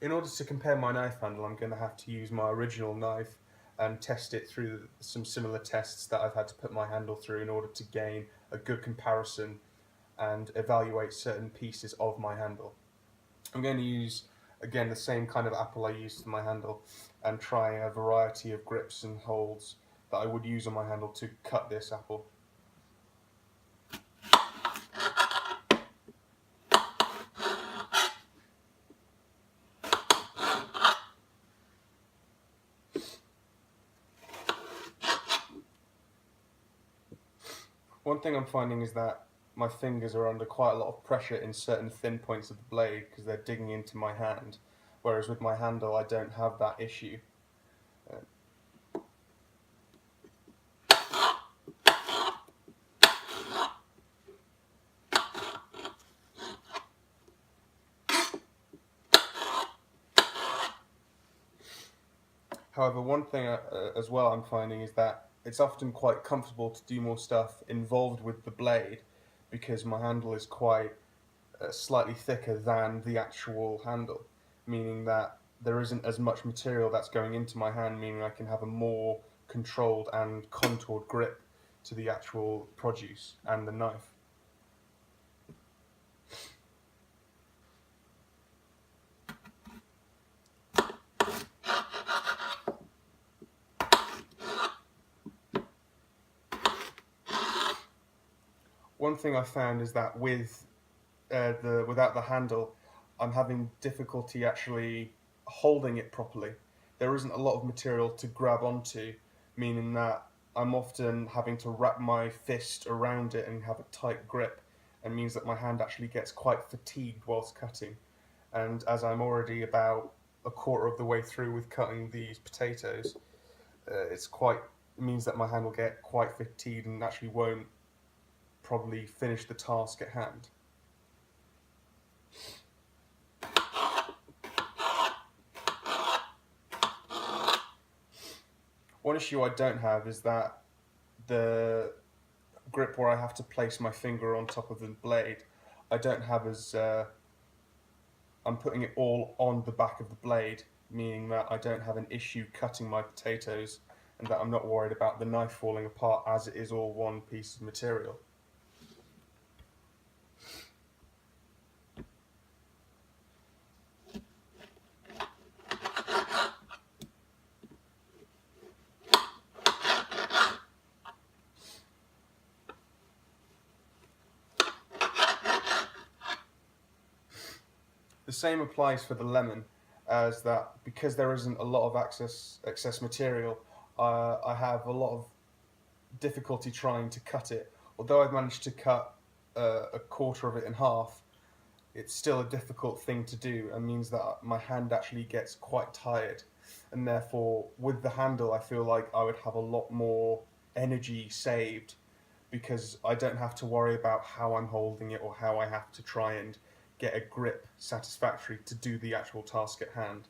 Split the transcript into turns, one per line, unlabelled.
In order to compare my knife handle, I'm going to have to use my original knife and test it through some similar tests that I've had to put my handle through in order to gain a good comparison and evaluate certain pieces of my handle. I'm going to use, again, the same kind of apple I used for my handle and try a variety of grips and holds that I would use on my handle to cut this apple. One thing I'm finding is that my fingers are under quite a lot of pressure in certain thin points of the blade because they're digging into my hand, whereas with my handle I don't have that issue. Uh, However, one thing as well I'm finding is that it's often quite comfortable to do more stuff involved with the blade because my handle is quite slightly thicker than the actual handle, meaning that there isn't as much material that's going into my hand, meaning I can have a more controlled and contoured grip to the actual produce and the knife. One thing I found is that without the handle, I'm having difficulty actually holding it properly. There isn't a lot of material to grab onto, meaning that I'm often having to wrap my fist around it and have a tight grip, and means that my hand actually gets quite fatigued whilst cutting. And as I'm already about a quarter of the way through with cutting these potatoes, it means that my hand will get quite fatigued and actually won't probably finish the task at hand. One issue I don't have is that the grip where I have to place my finger on top of the blade, I don't have as I'm putting it all on the back of the blade, meaning that I don't have an issue cutting my potatoes and that I'm not worried about the knife falling apart as it is all one piece of material. The same applies for the lemon, as that because there isn't a lot of excess material, I have a lot of difficulty trying to cut it. Although I've managed to cut a quarter of it in half, it's still a difficult thing to do and means that my hand actually gets quite tired. And therefore, with the handle, I feel like I would have a lot more energy saved because I don't have to worry about how I'm holding it or how I have to try and get a grip satisfactory to do the actual task at hand.